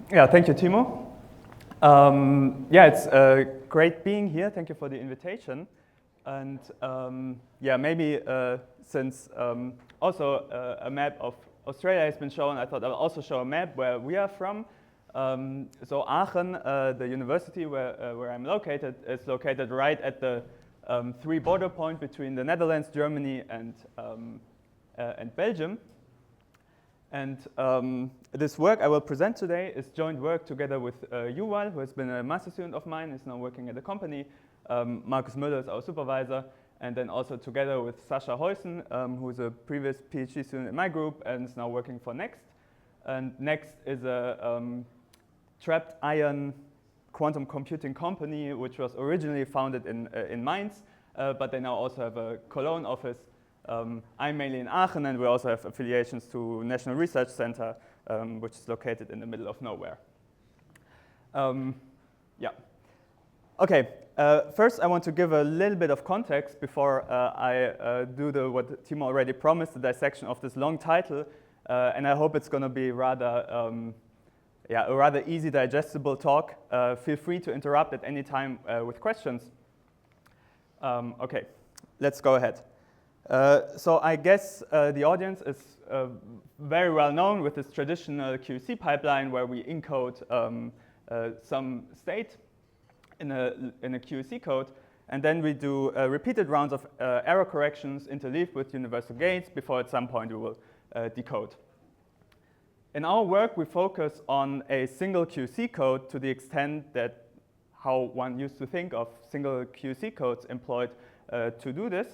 Yeah, thank you, Timo. Yeah, it's great being here. Thank you for the invitation. And yeah, maybe since also a map of Australia has been shown, I thought I'll also show a map where we are from. So Aachen, the university where I'm located, is located right at the three border point between the Netherlands, Germany, and Belgium. And this work I will present today is joint work together with Yuval, who has been a master student of mine, is now working at the company. Markus Müller is our supervisor, and then also together with Sascha Heusen, who is a previous PhD student in my group and is now working for Next. And Next is a trapped ion quantum computing company, which was originally founded in Mainz, but they now also have a Cologne office. I'm mainly in Aachen, and we also have affiliations to National Research Center, which is located in the middle of nowhere. Yeah. Okay, first I want to give a little bit of context before I do what Timo already promised, the dissection of this long title, and I hope it's going to be rather, yeah, a rather easy, digestible talk. Feel free to interrupt at any time with questions. Okay, let's go ahead. So I guess the audience is very well known with this traditional QC pipeline where we encode some state in a QC code, and then we do repeated rounds of error corrections interleaved with universal gates before at some point we will decode. In our work, we focus on a single QC code to the extent that how one used to think of single QC codes employed to do this.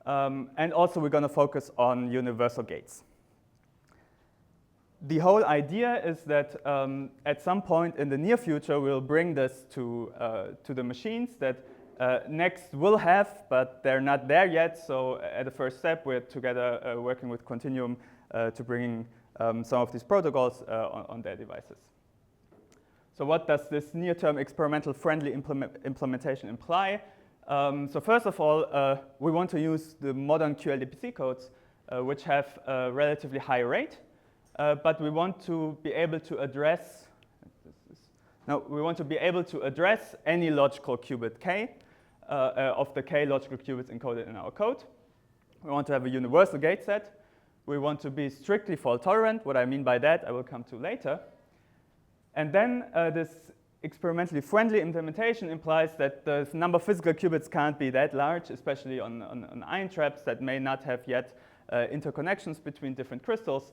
And also we're going to focus on universal gates. The whole idea is that at some point in the near future we'll bring this to the machines that Next will have, but they're not there yet. So at the first step we're together working with Continuum to bring some of these protocols on their devices. So what does this near-term experimental friendly implementation imply? So first of all, we want to use the modern qLDPC codes, which have a relatively high rate, but we want to be able to address. We want to be able to address any logical qubit k of the k logical qubits encoded in our code. We want to have a universal gate set. We want to be strictly fault tolerant. What I mean by that, I will come to later. And then this experimentally friendly implementation implies that the number of physical qubits can't be that large, especially on ion traps that may not have yet interconnections between different crystals.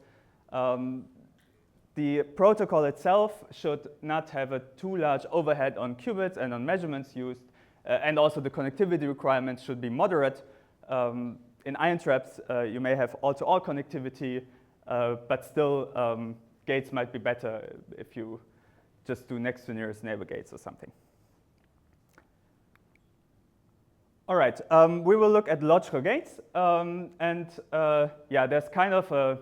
The protocol itself should not have a too large overhead on qubits and on measurements used, and also the connectivity requirements should be moderate. In ion traps, you may have all-to-all connectivity, but still gates might be better if you just do next to nearest neighbor gates or something. All right, we will look at logical gates. Yeah, there's kind of a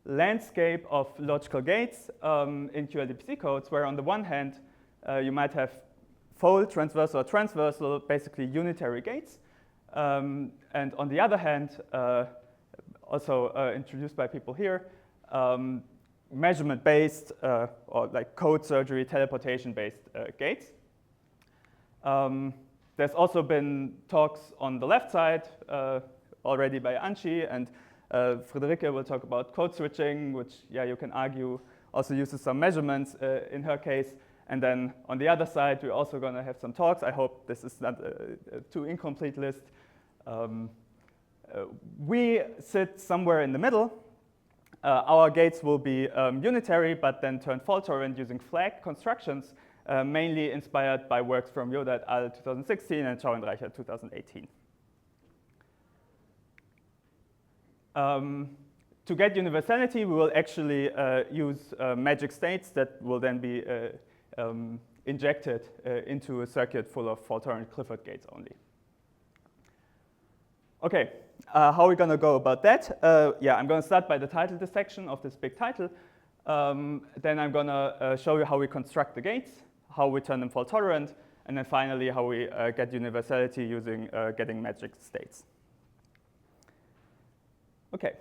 landscape of logical gates in qLDPC codes, where on the one hand, you might have fold, transversal, or transversal, basically unitary gates. And on the other hand, also introduced by people here, measurement-based or like code surgery, teleportation-based gates. There's also been talks on the left side already by Anshi, and Friederike will talk about code switching, which, yeah, you can argue also uses some measurements in her case. And then on the other side, we're also going to have some talks. I hope this is not a too incomplete list. We sit somewhere in the middle. Our gates will be unitary, but then turn fault-tolerant using flag constructions, mainly inspired by works from Yoda et al. 2016 and Schauenreicher 2018. To get universality, we will actually use magic states that will then be injected into a circuit full of fault-tolerant Clifford gates only. Okay, how are we going to go about that? Yeah, I'm going to start by the title dissection of this big title. Then I'm going to show you how we construct the gates, how we turn them fault-tolerant, and then finally how we get universality using getting magic states. Okay.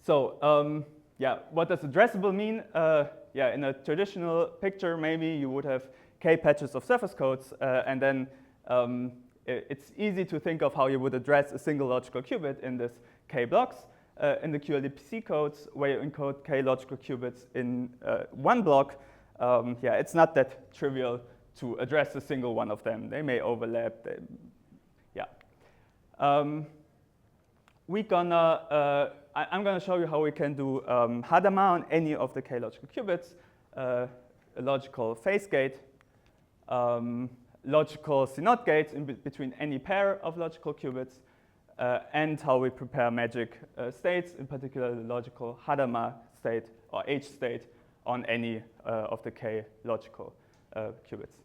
So yeah, what does addressable mean? Yeah, in a traditional picture, maybe you would have k patches of surface codes, and then it's easy to think of how you would address a single logical qubit in this k blocks. In the qLDPC codes, where you encode k logical qubits in one block, yeah, it's not that trivial to address a single one of them. They may overlap. Yeah. I'm gonna show you how we can do Hadamard on any of the k logical qubits, a logical phase gate, logical CNOT gates in between any pair of logical qubits, and how we prepare magic states, in particular the logical Hadamard state or H state on any of the k logical qubits.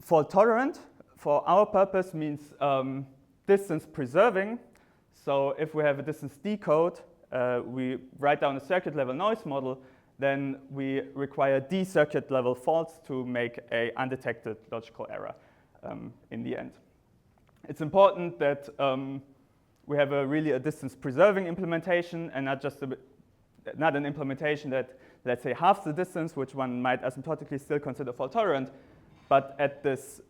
Fault-tolerant, for our purpose, means distance preserving. So if we have a distance D code, we write down a circuit level noise model, then we require D circuit level faults to make a undetected logical error in the end. It's important that we have really a distance preserving implementation and not just not an implementation that, let's say, halves the distance, which one might asymptotically still consider fault-tolerant, but at this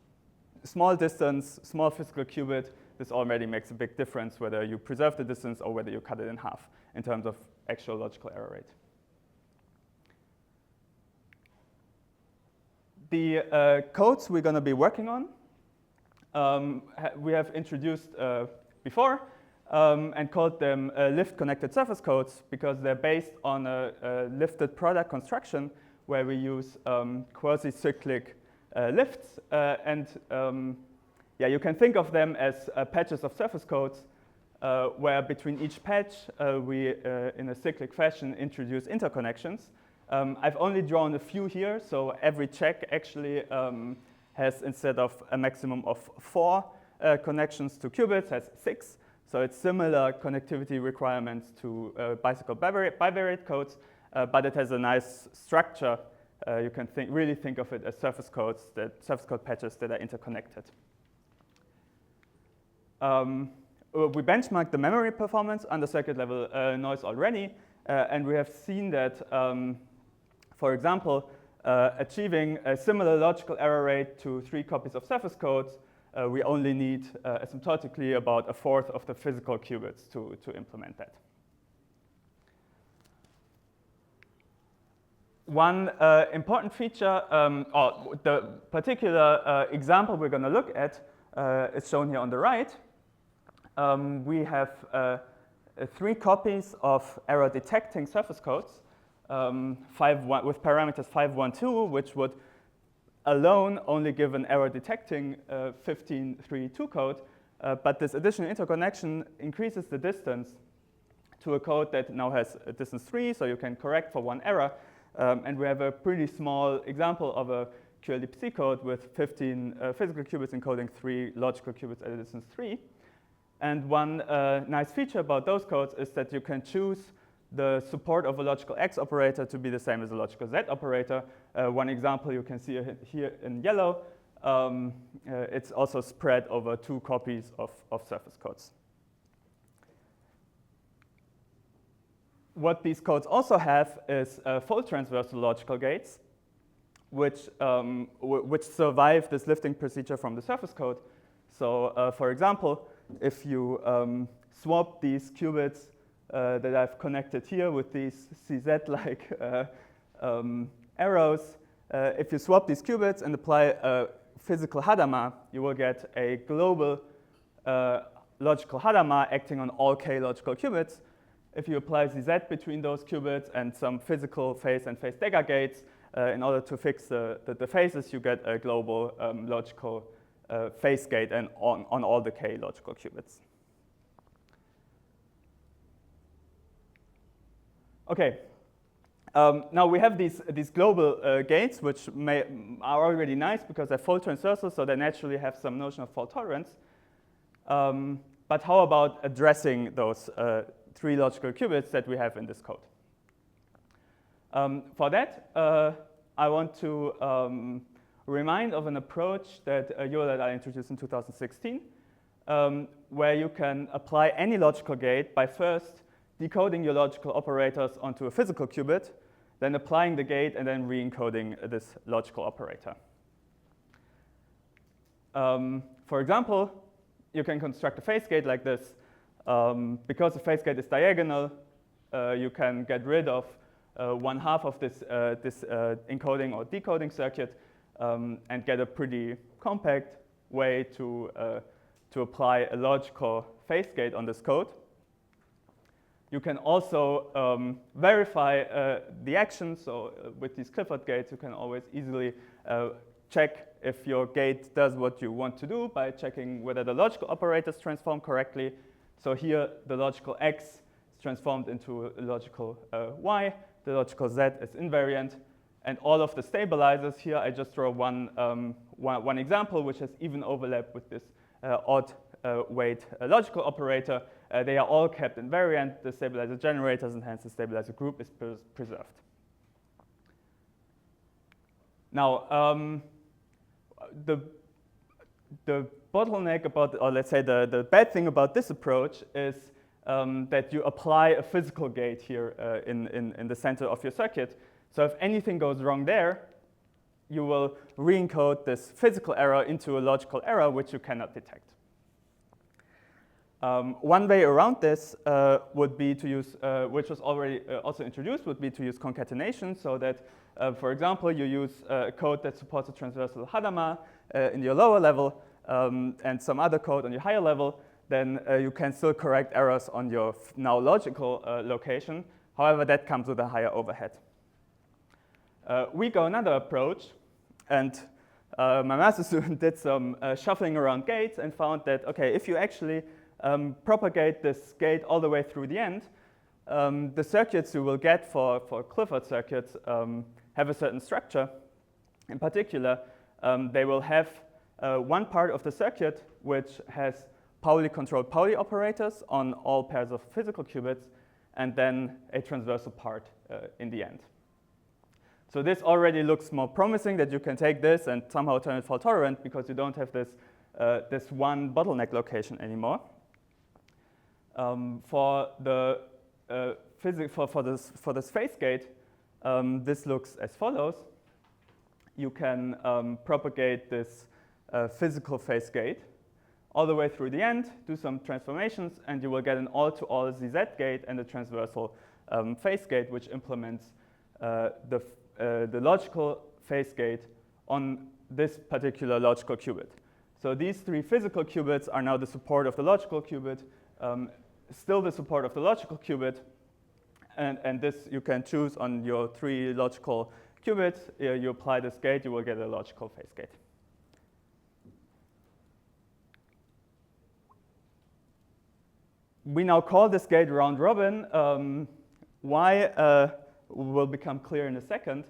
small distance, small physical qubit, this already makes a big difference whether you preserve the distance or whether you cut it in half in terms of actual logical error rate. The codes we're going to be working on, we have introduced before and called them lift-connected surface codes because they're based on a lifted product construction where we use quasi-cyclic lifts, and yeah, you can think of them as patches of surface codes where between each patch we, in a cyclic fashion, introduce interconnections. I've only drawn a few here, so every check actually has, instead of a maximum of 4 connections to qubits, has 6. So it's similar connectivity requirements to bicycle bivariate codes, but it has a nice structure. You can really think of it as surface codes, surface code patches that are interconnected. We benchmarked the memory performance under circuit level noise already, and we have seen that, for example, achieving a similar logical error rate to 3 copies of surface codes, we only need asymptotically about 1/4 of the physical qubits to implement that. One important feature, or the particular example we're going to look at is shown here on the right. We have 3 copies of error detecting surface codes with parameters 512, which would alone only give an error detecting 1532 code, but this additional interconnection increases the distance to a code that now has a distance 3, so you can correct for 1 error. And we have a pretty small example of a qLDPC code with 15 physical qubits encoding 3 logical qubits at a distance 3. And one nice feature about those codes is that you can choose the support of a logical X operator to be the same as a logical Z operator. One example you can see here in yellow, it's also spread over 2 copies of surface codes. What these codes also have is fault transversal logical gates, which survive this lifting procedure from the surface code. So for example, if you swap these qubits that I've connected here with these CZ-like arrows, if you swap these qubits and apply a physical Hadamard, you will get a global logical Hadamard acting on all k logical qubits. If you apply ZZ between those qubits and some physical phase and phase dagger gates, in order to fix the phases, you get a global logical phase gate and on all the k logical qubits. Okay, now we have these global gates, which are already nice because they're fault transversal, so they naturally have some notion of fault tolerance. But how about addressing those 3 logical qubits that we have in this code? For that, I want to remind of an approach that Yoel and I introduced in 2016, where you can apply any logical gate by first decoding your logical operators onto a physical qubit, then applying the gate, and then re-encoding this logical operator. For example, you can construct a phase gate like this. Because the phase gate is diagonal, you can get rid of one half of this encoding or decoding circuit and get a pretty compact way to apply a logical phase gate on this code. You can also verify the action. So with these Clifford gates, you can always easily check if your gate does what you want to do by checking whether the logical operators transform correctly. So here, the logical X is transformed into a logical Y. The logical Z is invariant. And all of the stabilizers here, I just draw one example, which has even overlap with this odd weight logical operator. They are all kept invariant, the stabilizer generators, and hence the stabilizer group is preserved. Now, the bottleneck about, or let's say the bad thing about this approach is that you apply a physical gate here in the center of your circuit. So if anything goes wrong there, you will re-encode this physical error into a logical error, which you cannot detect. One way around this would be to use, which was already also introduced, would be to use concatenation, so that, for example, you use a code that supports a transversal Hadamard in your lower level and some other code on your higher level, then you can still correct errors on your now logical location. However, that comes with a higher overhead. We go another approach, and my master student did some shuffling around gates and found that, okay, if you actually propagate this gate all the way through the end, the circuits you will get for Clifford circuits have a certain structure. In particular, they will have one part of the circuit which has Pauli controlled Pauli operators on all pairs of physical qubits, and then a transversal part in the end. So this already looks more promising, that you can take this and somehow turn it fault tolerant because you don't have this, this one bottleneck location anymore. For this phase gate, this looks as follows. You can propagate this physical phase gate all the way through the end, do some transformations, and you will get an all-to-all ZZ gate and a transversal phase gate, which implements the logical phase gate on this particular logical qubit. So these three physical qubits are now the support of the logical qubit, still the support of the logical qubit, and this you can choose on your three logical qubits. You apply this gate, you will get a logical phase gate. We now call this gate round robin. Why will become clear in a second.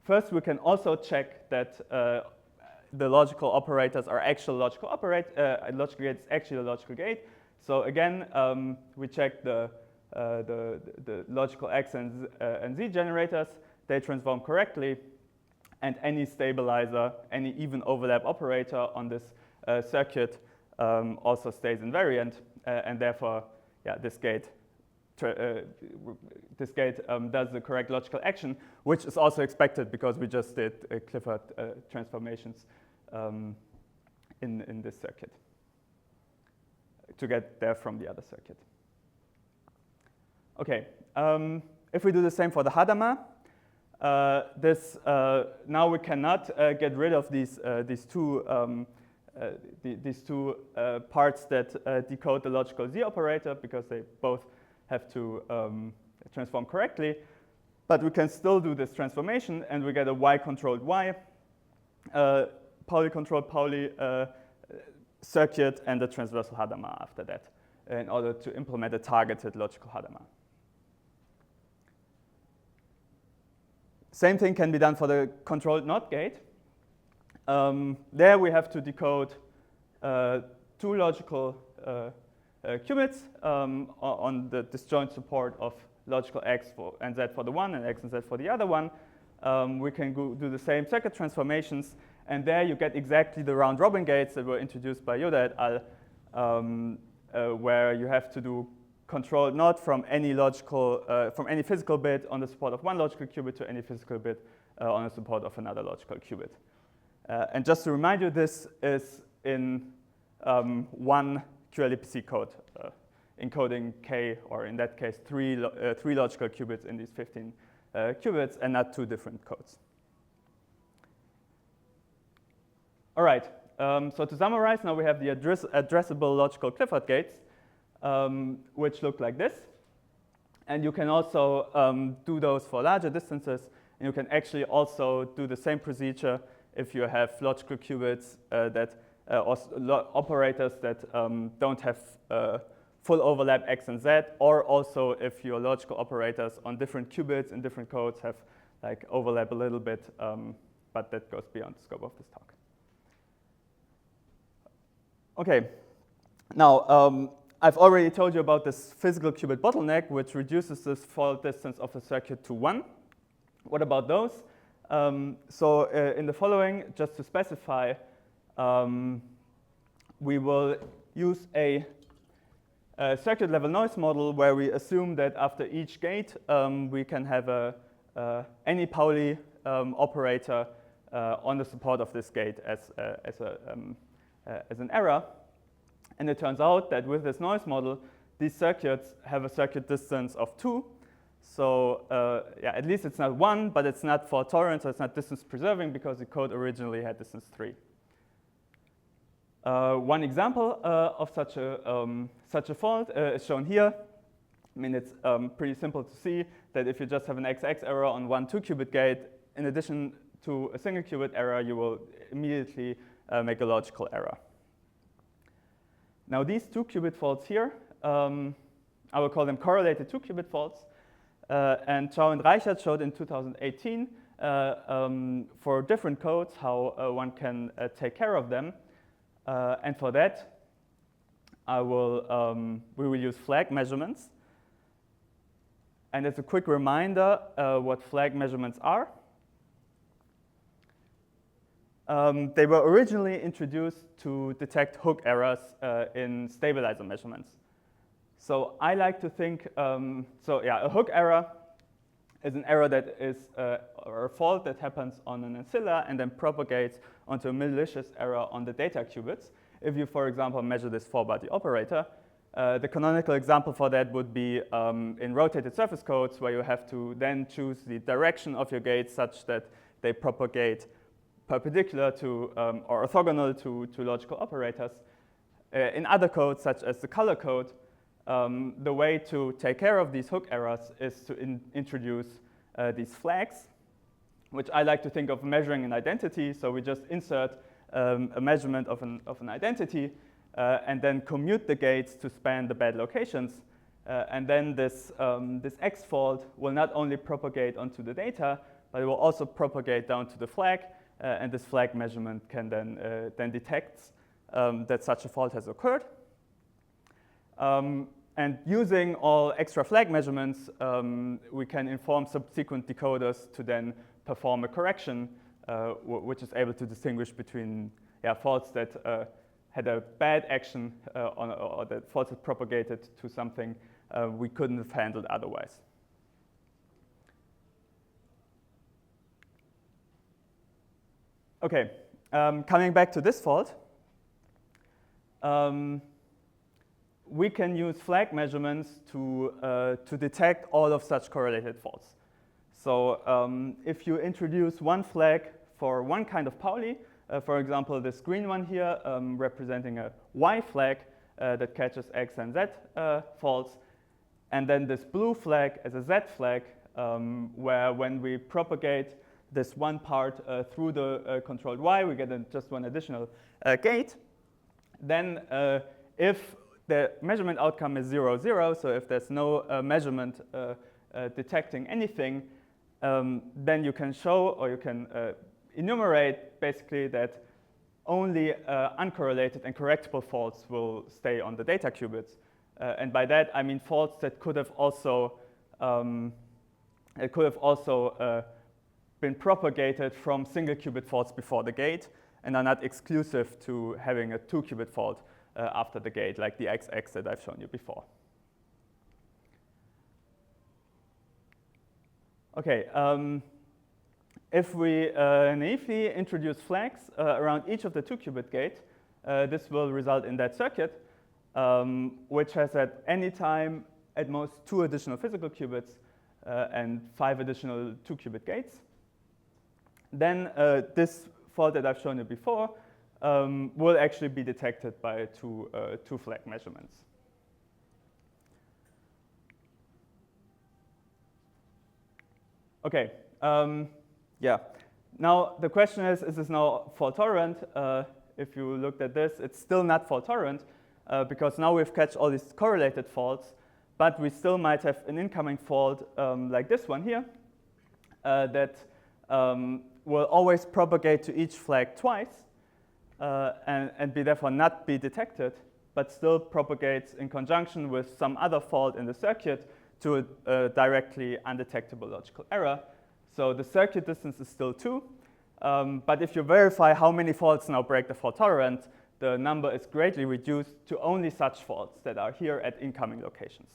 First, we can also check that the logical operators are actual logical logical gate is actually a logical gate. So again, we check the logical X and Z generators. They transform correctly, and any stabilizer, any even overlap operator on this circuit also stays invariant, and therefore, yeah, this gate does the correct logical action, which is also expected because we just did Clifford transformations in this circuit to get there from the other circuit. Okay, if we do the same for the Hadamard, now we cannot get rid of these two parts that decode the logical Z operator because they both have to transform correctly, but we can still do this transformation, and we get a Y-controlled Y, Pauli-controlled Pauli circuit, and a transversal Hadamard after that, in order to implement a targeted logical Hadamard. Same thing can be done for the controlled NOT gate. There we have to decode two logical qubits on the disjoint support of logical X and Z for the one and X and Z for the other one. We can do the same circuit transformations, and there you get exactly the round robin gates that were introduced by Yoda et al., where you have to do controlled not from any logical, from any physical bit on the support of one logical qubit to any physical bit on the support of another logical qubit. And just to remind you, this is in one qLDPC code, encoding k, or in that case, three logical qubits in these 15 qubits, and not two different codes. All right, so to summarize, now we have the addressable logical Clifford gates, which look like this. And you can also do those for larger distances, and you can actually also do the same procedure if you have logical qubits or operators that don't have full overlap x and z, or also if your logical operators on different qubits in different codes have like overlap a little bit, but that goes beyond the scope of this talk. Okay, now I've already told you about this physical qubit bottleneck, which reduces this fault distance of the circuit to 1. What about those? So in the following, just to specify, we will use a circuit level noise model where we assume that after each gate we can have any Pauli operator on the support of this gate as an error. And it turns out that with this noise model, these circuits have a circuit distance of 2. So yeah, at least it's not 1, but it's not fault-tolerant, so it's not distance preserving because the code originally had distance 3. One example of such a fault is shown here. I mean, it's pretty simple to see that if you just have an XX error on one 2-qubit gate, in addition to a single qubit error, you will immediately make a logical error. Now, these 2-qubit faults here, I will call them correlated 2-qubit faults. And Zhao and Reichert showed in 2018 for different codes how one can take care of them. And for that, we will use flag measurements. And as a quick reminder, what flag measurements are. They were originally introduced to detect hook errors in stabilizer measurements. So I like to think, so yeah, a hook error is an error that is, or a fault that happens on an ancilla and then propagates onto a malicious error on the data qubits. If you, for example, measure this 4-body operator, the canonical example for that would be in rotated surface codes, where you have to then choose the direction of your gates such that they propagate perpendicular to or orthogonal to logical operators. In other codes, such as the color code, the way to take care of these hook errors is to introduce these flags, which I like to think of measuring an identity. So we just insert a measurement of an identity and then commute the gates to span the bad locations. And then this X fault will not only propagate onto the data, but it will also propagate down to the flag. And this flag measurement can then detect that such a fault has occurred. And using all extra flag measurements, we can inform subsequent decoders to then perform a correction, which is able to distinguish between faults that had a bad action or that faults that propagated to something we couldn't have handled otherwise. Okay, coming back to this fault, we can use flag measurements to detect all of such correlated faults. So if you introduce one flag for one kind of Pauli, for example, this green one here representing a Y flag that catches X and Z faults, and then this blue flag as a Z flag, where when we propagate this one part through the controlled Y, we get just one additional gate. Then if the measurement outcome is 0, 0, so if there's no measurement detecting anything, then you can show, or you can enumerate basically that only uncorrelated and correctable faults will stay on the data qubits. And by that, I mean faults that could have also been propagated from single qubit faults before the gate and are not exclusive to having a 2-qubit fault after the gate, like the XX that I've shown you before. Okay, if we naively introduce flags around each of the 2-qubit gates, this will result in that circuit, which has at any time at most 2 additional physical qubits and 5 additional 2-qubit gates. Then this fault that I've shown you before will actually be detected by two flag measurements. Okay, yeah. Now the question is this now fault-tolerant? If you looked at this, it's still not fault-tolerant because now we've catched all these correlated faults, but we still might have an incoming fault like this one here that will always propagate to each flag twice and be therefore not be detected, but still propagates in conjunction with some other fault in the circuit to a directly undetectable logical error. So the circuit distance is still 2, but if you verify how many faults now break the fault-tolerant, the number is greatly reduced to only such faults that are here at incoming locations.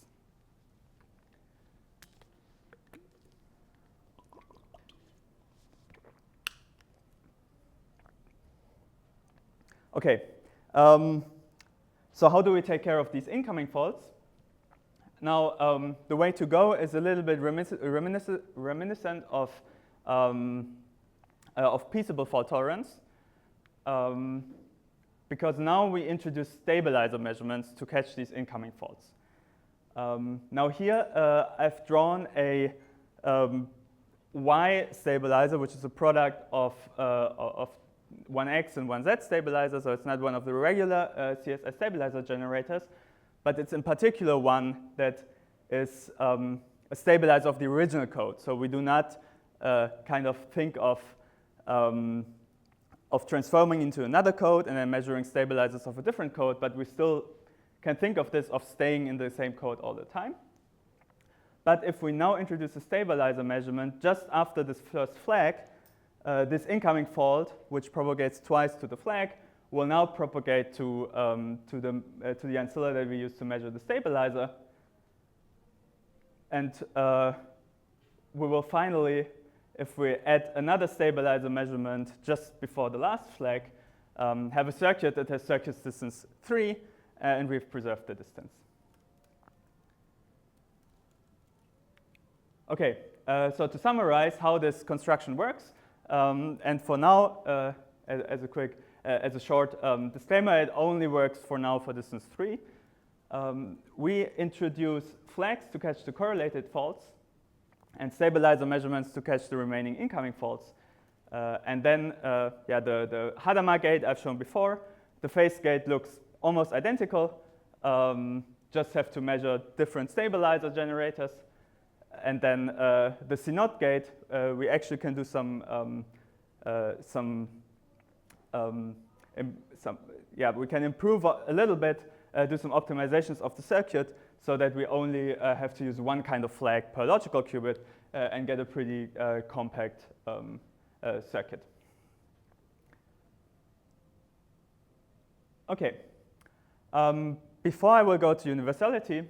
Okay, so how do we take care of these incoming faults? Now, the way to go is a little bit reminiscent of peaceable fault tolerance, because now we introduce stabilizer measurements to catch these incoming faults. Now here, I've drawn a Y stabilizer, which is a product of one X and one Z stabilizer, so it's not one of the regular CSI stabilizer generators, but it's in particular one that is a stabilizer of the original code. So we do not kind of think of transforming into another code and then measuring stabilizers of a different code, but we still can think of this of staying in the same code all the time. But if we now introduce a stabilizer measurement just after this first flag, this incoming fault, which propagates twice to the flag, will now propagate to the ancilla that we use to measure the stabilizer. And we will finally, if we add another stabilizer measurement just before the last flag, have a circuit that has circuit distance 3, and we've preserved the distance. Okay, so to summarize how this construction works, and for now, as a short disclaimer, it only works for now for distance 3. We introduce flags to catch the correlated faults and stabilizer measurements to catch the remaining incoming faults. And then, the Hadamard gate I've shown before, the phase gate looks almost identical, just have to measure different stabilizer generators. And then the CNOT gate, we actually can do we can improve a little bit, do some optimizations of the circuit so that we only have to use one kind of flag per logical qubit and get a pretty compact circuit. Okay, before I will go to universality,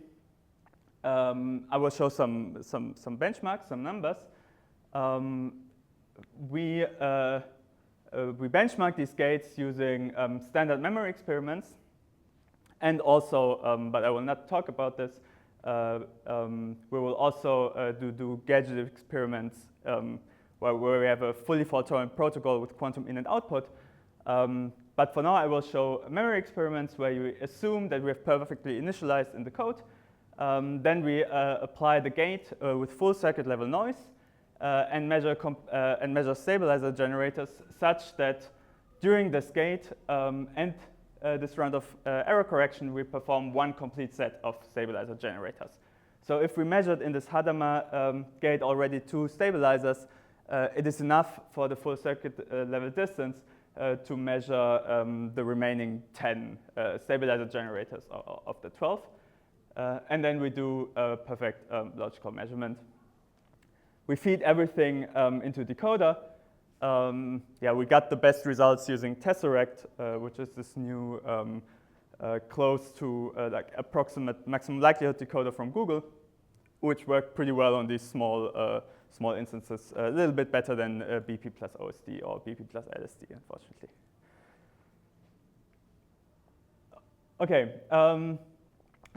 I will show some benchmarks, some numbers. We benchmark these gates using standard memory experiments, and also, but I will not talk about this, we will also do gadget experiments where we have a fully fault-tolerant protocol with quantum in and output. But for now, I will show memory experiments where you assume that we have perfectly initialized in the code. Then we apply the gate with full circuit level noise and measure stabilizer generators such that during this gate and this round of error correction, we perform one complete set of stabilizer generators. So if we measured in this Hadamard gate already 2 stabilizers, it is enough for the full circuit level distance to measure the remaining 10 stabilizer generators of the 12. And then we do a perfect logical measurement. We feed everything into decoder. We got the best results using Tesseract, which is this new close to like approximate maximum likelihood decoder from Google. which work pretty well on these small instances, a little bit better than BP plus OSD or BP plus LSD, unfortunately. Okay,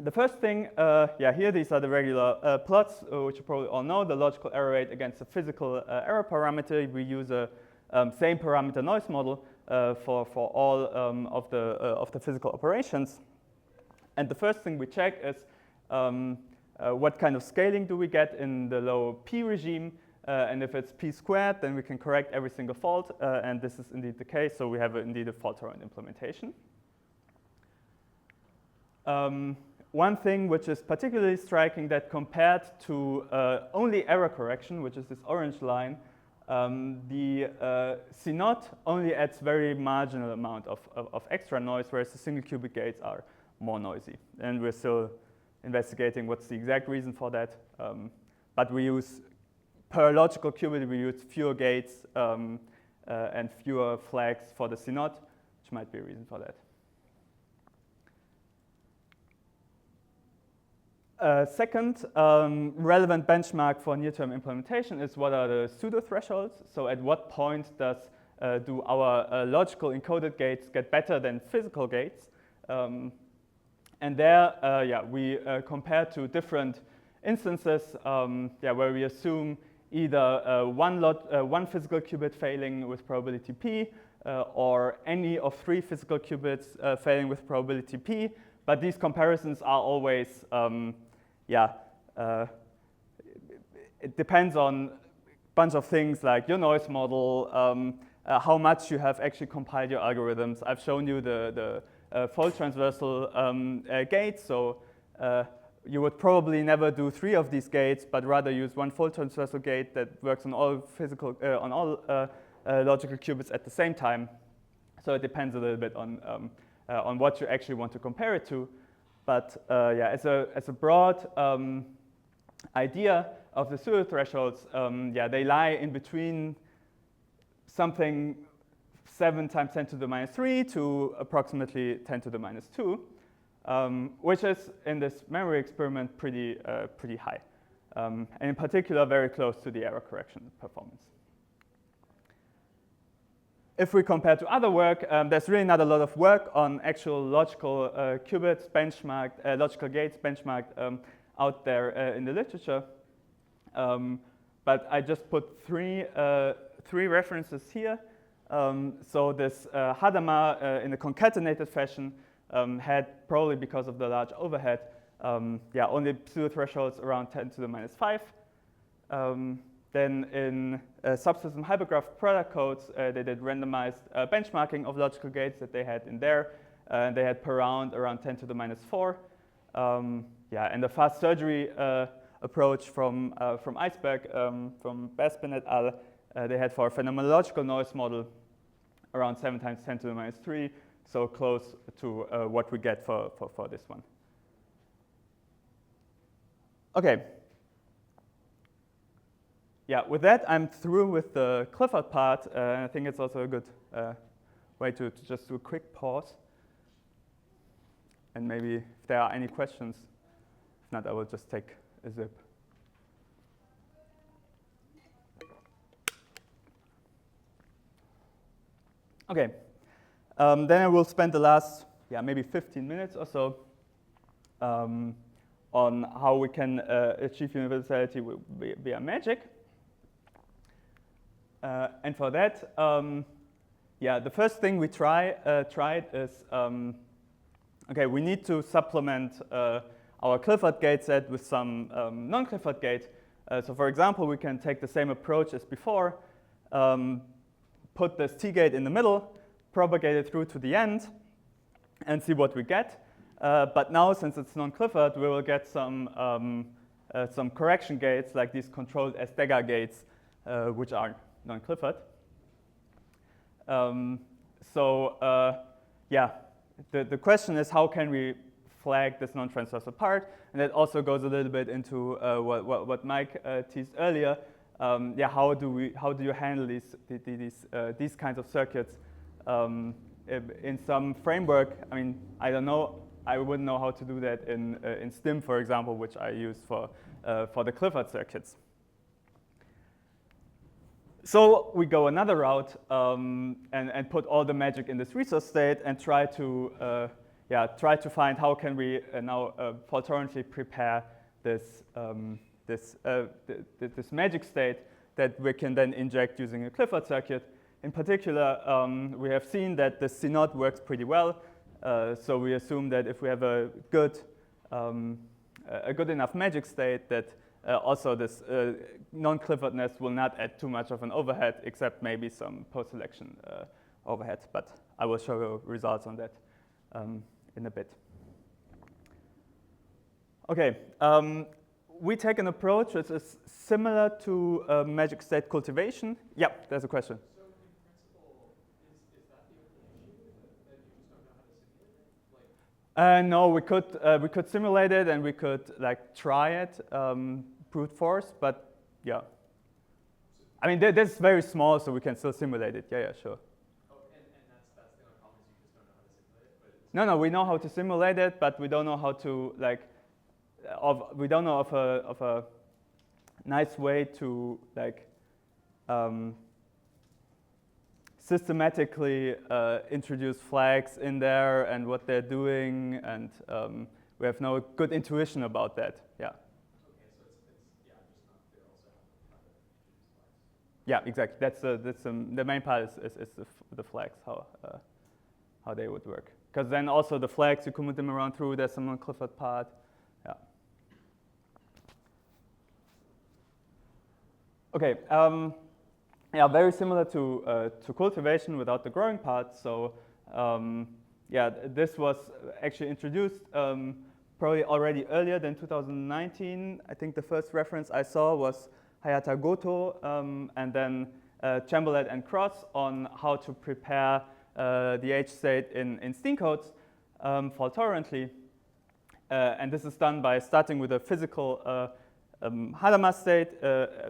the first thing, here these are the regular plots, which you probably all know, the logical error rate against the physical error parameter. We use a same parameter noise model for all of the physical operations. And the first thing we check is what kind of scaling do we get in the low p regime, and if it's p squared, then we can correct every single fault, and this is indeed the case, so we have indeed a fault-tolerant implementation. One thing which is particularly striking, that compared to only error correction, which is this orange line, the C0 only adds very marginal amount of extra noise, whereas the single qubit gates are more noisy. And we're still investigating what's the exact reason for that. But we use, per logical qubit, we use fewer gates and fewer flags for the C0, which might be a reason for that. Second relevant benchmark for near-term implementation is what are the pseudothresholds. So at what point do our logical encoded gates get better than physical gates? And there, we compare to different instances where we assume either one physical qubit failing with probability p, or any of 3 physical qubits failing with probability p. But these comparisons are always, it depends on a bunch of things like your noise model, how much you have actually compiled your algorithms. I've shown you the fault transversal gates, so you would probably never do 3 of these gates, but rather use one fault transversal gate that works on all physical, logical qubits at the same time. So it depends a little bit on what you actually want to compare it to. But as a broad idea of the pseudothresholds, they lie in between something 7 times 10 to the minus 3 to approximately 10 to the minus 2, which is in this memory experiment pretty high, and in particular very close to the error correction performance. If we compare to other work, there's really not a lot of work on actual logical qubits benchmarked, logical gates benchmarked out there in the literature. But I just put three references here. So this Hadamard in a concatenated fashion had, probably because of the large overhead, only pseudo-thresholds around 10 to the minus 5. Then in subsystem hypergraph product codes, they did randomized benchmarking of logical gates that they had in there. They had per round around 10 to the minus 4. And the fast surgery approach from Iceberg, from Baspin et al., they had for a phenomenological noise model around 7 times 10 to the minus 3, so close to what we get for this one. Okay. Yeah, with that, I'm through with the Clifford part. I think it's also a good way to just do a quick pause. And maybe if there are any questions, if not, I will just take a zip. Okay, then I will spend the last, maybe 15 minutes or so on how we can achieve universality via magic. And for that, the first thing we tried is, we need to supplement our Clifford gate set with some non-Clifford gate. So for example, we can take the same approach as before, put this T gate in the middle, propagate it through to the end, and see what we get. But now, since it's non-Clifford, we will get some correction gates, like these controlled as Dagger gates, which are non-Clifford. The question is, how can we flag this non-transversal part? And that also goes a little bit into what Mike teased earlier. How do you handle these kinds of circuits in some framework? I mean, I don't know I wouldn't know how to do that in STIM, for example, which I use for the Clifford circuits. So we go another route and put all the magic in this resource state and try to find how can we now fault-tolerantly prepare this this magic state that we can then inject using a Clifford circuit. In particular, we have seen that the C0 works pretty well. So we assume that if we have a good enough magic state, that also this non-Cliffordness will not add too much of an overhead, except maybe some post-selection overhead. But I will show you results on that in a bit. Okay, we take an approach which is similar to magic state cultivation. Yeah, there's a question. So in principle, is that the only issue, that you just don't know how to simulate it? No, we could simulate it and we could like try it, brute force, but yeah. I mean, this is very small, so we can still simulate it. Yeah, sure. Oh, and that's the only problem, is you just don't know how to simulate it? But No, we know how to simulate it, but we don't know how to we don't know of a nice way to like systematically introduce flags in there and what they're doing, and we have no good intuition about that. Yeah. Okay, so it's just not clear also how to introduce flags. Yeah, exactly. That's the main part is the flags, how they would work. Because then also the flags, you commute them around through. There's some non-Clifford part. Yeah. Okay. Yeah, very similar to cultivation without the growing part. So yeah, this was actually introduced probably already earlier than 2019. I think the first reference I saw was Hayata Goto and then Chamberlain and Cross on how to prepare the H state in Steam codes fault-tolerantly. And this is done by starting with a physical Hadamard state,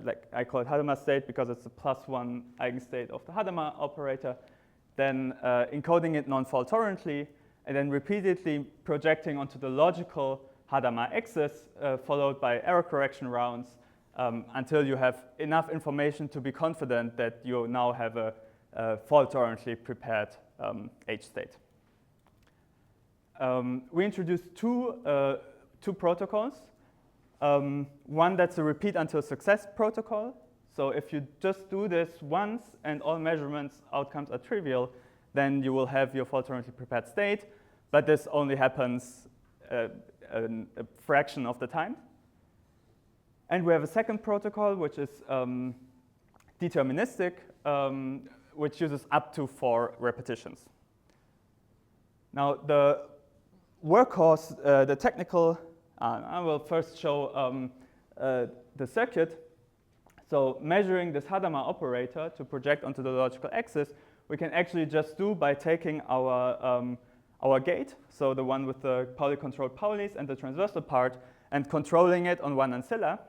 like I call it Hadamard state because it's the +1 eigenstate of the Hadamard operator, then encoding it non-fault-tolerantly, and then repeatedly projecting onto the logical Hadamard axis, followed by error correction rounds until you have enough information to be confident that you now have a fault-tolerantly prepared H state. We introduced two protocols. One that's a repeat until success protocol. So if you just do this once and all measurements outcomes are trivial, then you will have your fault-tolerantly prepared state. But this only happens a fraction of the time. And we have a second protocol, which is deterministic, which uses up to 4 repetitions. Now, the workhorse, the technical, I will first show the circuit. So measuring this Hadamard operator to project onto the logical axis, we can actually just do by taking our gate, so the one with the Pauli-controlled Paulis and the transversal part, and controlling it on one ancilla.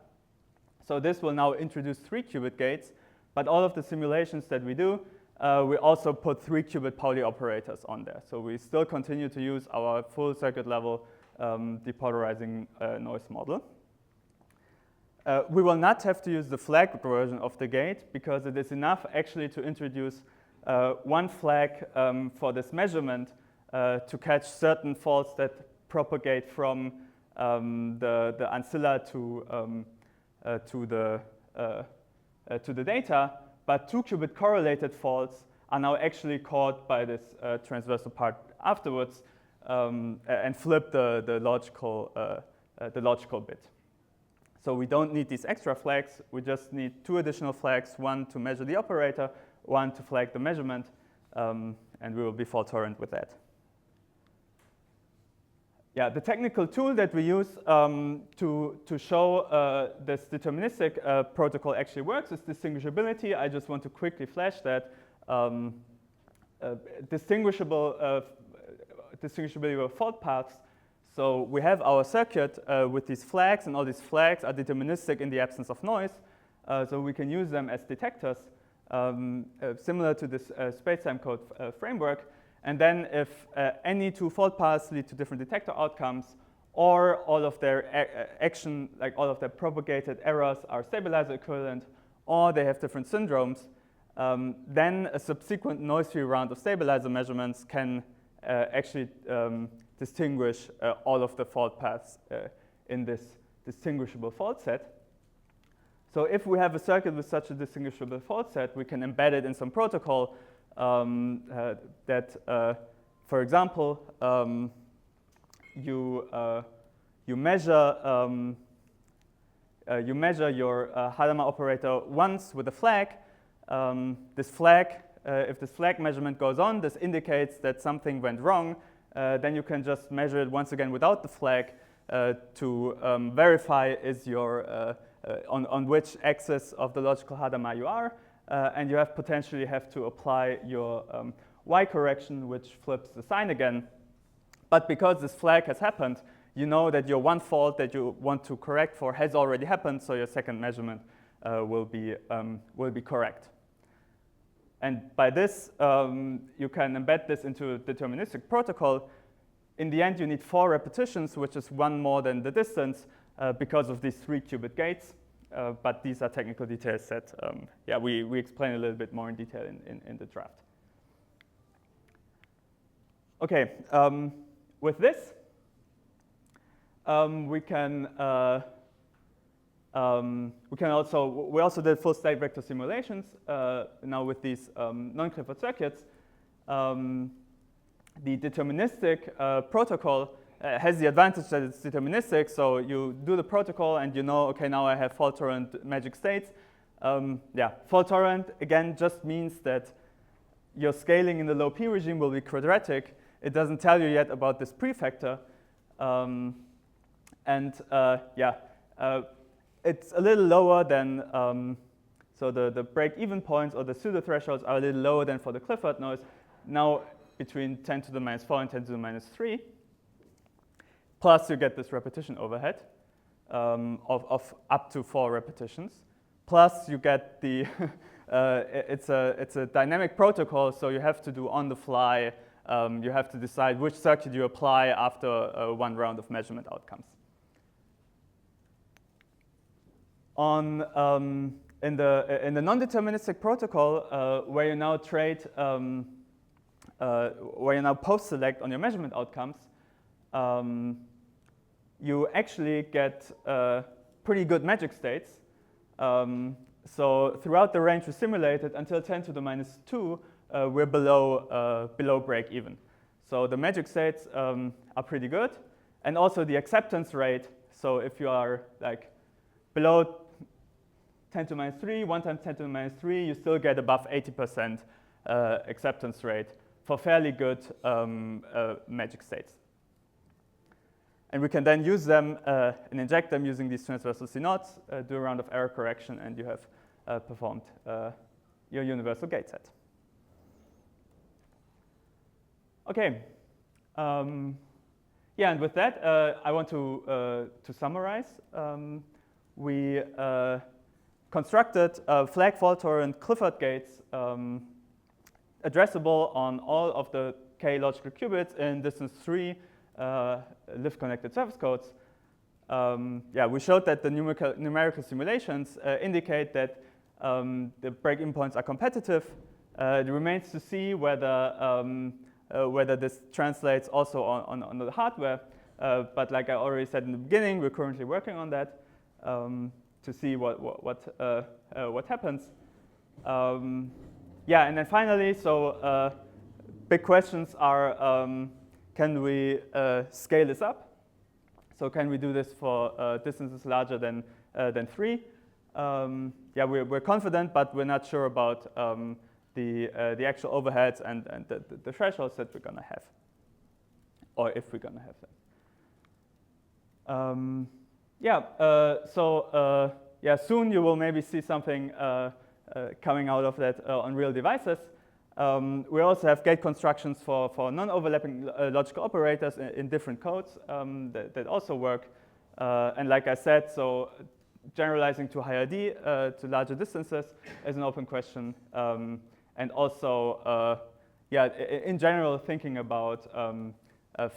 So this will now introduce 3 qubit gates, but all of the simulations that we do, we also put 3 qubit Pauli operators on there. So we still continue to use our full circuit level depolarizing noise model. We will not have to use the flag version of the gate because it is enough actually to introduce one flag for this measurement to catch certain faults that propagate from the ancilla to the data, but 2 qubit correlated faults are now actually caught by this transversal part afterwards and flip the logical bit. So we don't need these extra flags. We just need 2 additional flags, one to measure the operator, one to flag the measurement, and we will be fault-tolerant with that. Yeah, the technical tool that we use to show this deterministic protocol actually works is distinguishability. I just want to quickly flash that. Distinguishability of fault paths. So we have our circuit with these flags, and all these flags are deterministic in the absence of noise. So we can use them as detectors, similar to this space-time code framework. And then if any two fault paths lead to different detector outcomes, or all of their action, like all of their propagated errors are stabilizer equivalent, or they have different syndromes, then a subsequent noise-free round of stabilizer measurements can actually distinguish all of the fault paths in this distinguishable fault set. So if we have a circuit with such a distinguishable fault set, we can embed it in some protocol that, for example, you measure your Hadamard operator once with a flag. This flag, if this flag measurement goes on, this indicates that something went wrong. Then you can just measure it once again without the flag to verify is your on which axis of the logical Hadamard you are, and you potentially have to apply your Y correction, which flips the sign again. But because this flag has happened, you know that your one fault that you want to correct for has already happened, so your second measurement will be correct. And by this, you can embed this into a deterministic protocol. In the end, you need 4 repetitions, which is one more than the distance, because of these 3 qubit gates. But these are technical details that we explain a little bit more in detail in the draft. Okay, with this, we also did full stack vector simulations now with these non-Clifford circuits. The deterministic protocol has the advantage that it's deterministic, so you do the protocol and you know, okay, now I have fault-tolerant magic states. Fault-tolerant, again, just means that your scaling in the low P regime will be quadratic. It doesn't tell you yet about this prefactor. It's a little lower than, so the break-even points or the pseudo-thresholds are a little lower than for the Clifford noise. Now, between 10 to the minus 4 and 10 to the minus 3. Plus, you get this repetition overhead of up to 4 repetitions. Plus, you get the, it's a dynamic protocol, so you have to do on the fly. You have to decide which circuit you apply after one round of measurement outcomes. In the non-deterministic protocol, where you now where you now post-select on your measurement outcomes, you actually get pretty good magic states. So throughout the range we simulated, until 10 to the minus 2, we're below break even. So the magic states are pretty good, and also the acceptance rate. So if you are like below 10 to the minus 3, 1 times 10 to the minus 3, you still get above 80% acceptance rate for fairly good magic states. And we can then use them and inject them using these transversal CNOTs, do a round of error correction, and you have performed your universal gate set. Okay. And with that, I want to summarize. We constructed flag fault-tolerant Clifford gates addressable on all of the k logical qubits in distance 3 lift-connected surface codes. We showed that the numerical simulations indicate that the break-in points are competitive. It remains to see whether this translates also on the hardware. But like I already said in the beginning, we're currently working on that to see what happens. And then finally, so big questions are, can we scale this up? So can we do this for distances larger than 3? We're confident, but we're not sure about the actual overheads and the thresholds that we're going to have, or if we're going to have them. Soon you will maybe see something coming out of that on real devices. We also have gate constructions for non-overlapping logical operators in different codes that also work. And like I said, so generalizing to higher D to larger distances is an open question. And also, yeah, in general, thinking about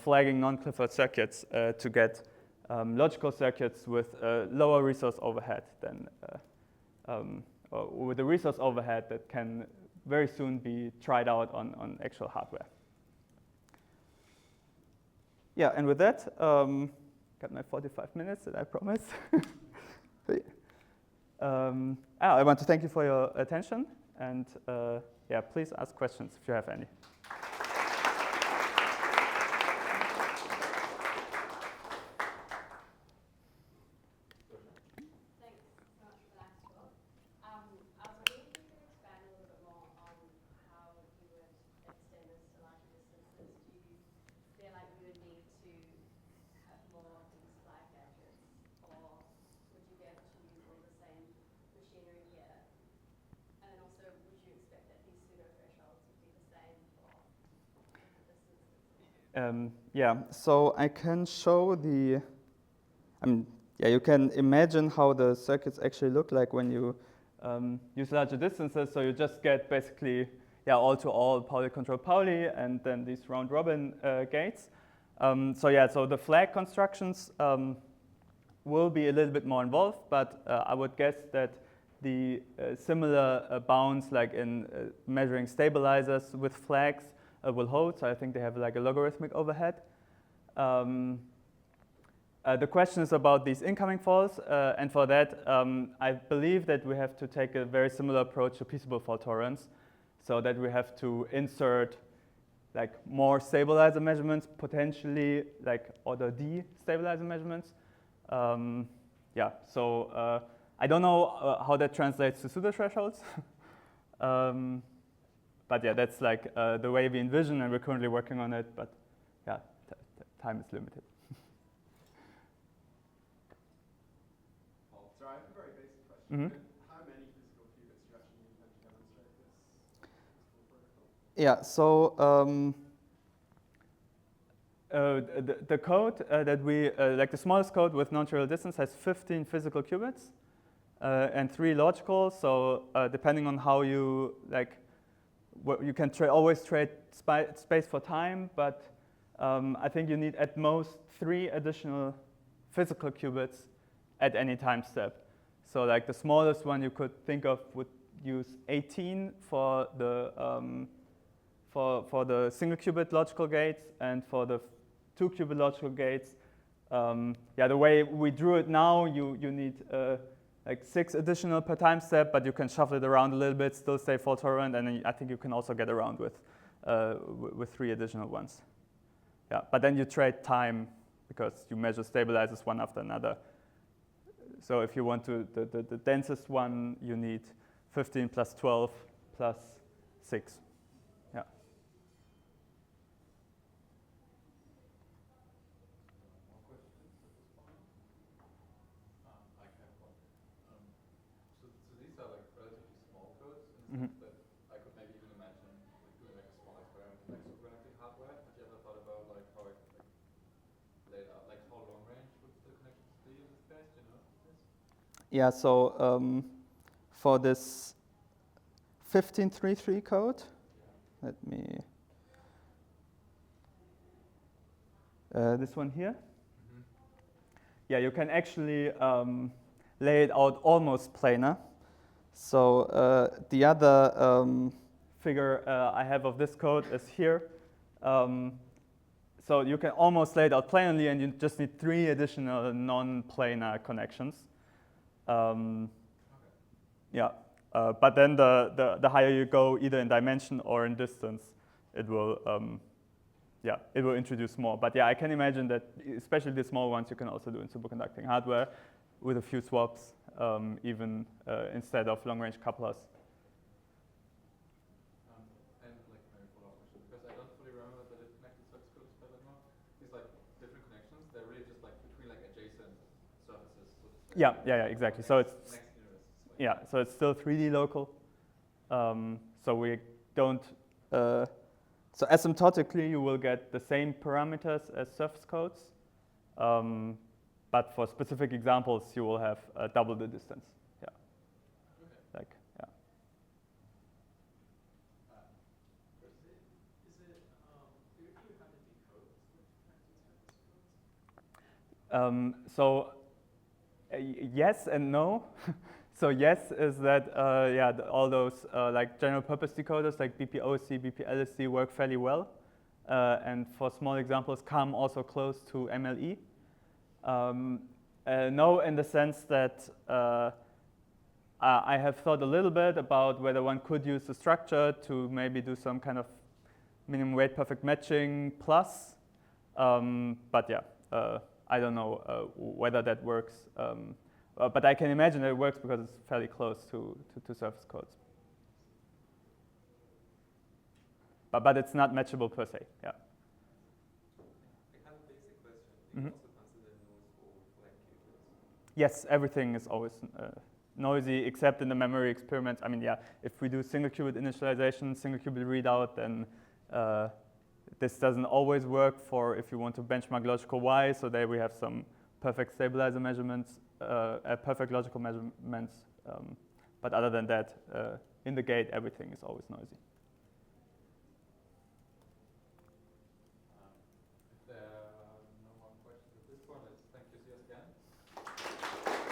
flagging non-Clifford circuits to get logical circuits with lower resource overhead than, or with a resource overhead that can very soon be tried out on actual hardware. Yeah, and with that, got my 45 minutes that I promised. I want to thank you for your attention, and yeah, please ask questions if you have any. Yeah, so I can show the, yeah, you can imagine how the circuits actually look like when you use larger distances. So you just get basically, yeah, all-to-all Pauli control Pauli, and then these round-robin gates. So yeah, so the flag constructions will be a little bit more involved, but I would guess that the similar bounds, like in measuring stabilizers with flags, will hold. So I think they have like a logarithmic overhead. The question is about these incoming faults, and for that, I believe that we have to take a very similar approach to peaceable fault tolerance, so that we have to insert like more stabilizer measurements, potentially like order D stabilizer measurements. Yeah, so I don't know how that translates to pseudothresholds. But yeah, that's like the way we envision, and we're currently working on it, but yeah, time is limited. So I have a very basic question. Mm-hmm. How many physical qubits do you actually need when you demonstrate this physical protocol? Yeah, so the code that we, like the smallest code with non-trivial distance has 15 physical qubits and 3 logical. So depending on how you, like, you can always trade space for time, but I think you need at most 3 additional physical qubits at any time step. So like the smallest one you could think of would use 18 for the single qubit logical gates, and for the 2 qubit logical gates, yeah, the way we drew it now, you need like 6 additional per time step, but you can shuffle it around a little bit, still stay fault tolerant, and then I think you can also get around with 3 additional ones. Yeah, but then you trade time because you measure stabilizers one after another. So if you want to, the densest one, you need 15 plus 12 plus 6. Yeah. So these are like relatively small codes in the sense that I could maybe even imagine like doing like a small experiment with like superconducting hardware. Have you ever thought about like how it like laid out, like how long range would the connections be in this case? Do you know this? Yeah, so for this 1533 code, let me, this one here. Yeah, you can actually lay it out almost planar. So the other figure I have of this code is here. So you can almost lay it out planarly, and you just need 3 additional non-planar connections. Yeah, but then the higher you go, either in dimension or in distance, it will yeah, it will introduce more. But yeah, I can imagine that, especially the small ones, you can also do in superconducting hardware with a few swaps, even instead of long-range couplers. And like maybe follow-up question, because I don't fully remember the connected circuits code spell anymore. These like different connections, they're really just like between like adjacent surfaces. So to say. Yeah, exactly. So it's next universe. Like yeah, so it's still 3D local. So we don't. So asymptotically, you will get the same parameters as surface codes, but for specific examples, you will have double the distance. Yeah. Okay. Like yeah. So yes and no. So yes is that yeah, all those like general purpose decoders like BPOC, BPLSC work fairly well, and for small examples come also close to MLE. No, in the sense that I have thought a little bit about whether one could use the structure to maybe do some kind of minimum weight perfect matching plus, but yeah, I don't know whether that works. But I can imagine that it works because it's fairly close to surface codes. But it's not matchable per se, yeah. I have a basic question. Do you Mm-hmm. also consider noise for like qubits? Yes, everything is always noisy except in the memory experiments. I mean, yeah, if we do single qubit initialization, single qubit readout, then this doesn't always work for if you want to benchmark logical Y. So there we have some perfect stabilizer measurements, perfect logical measurements. But other than that, in the gate, everything is always noisy.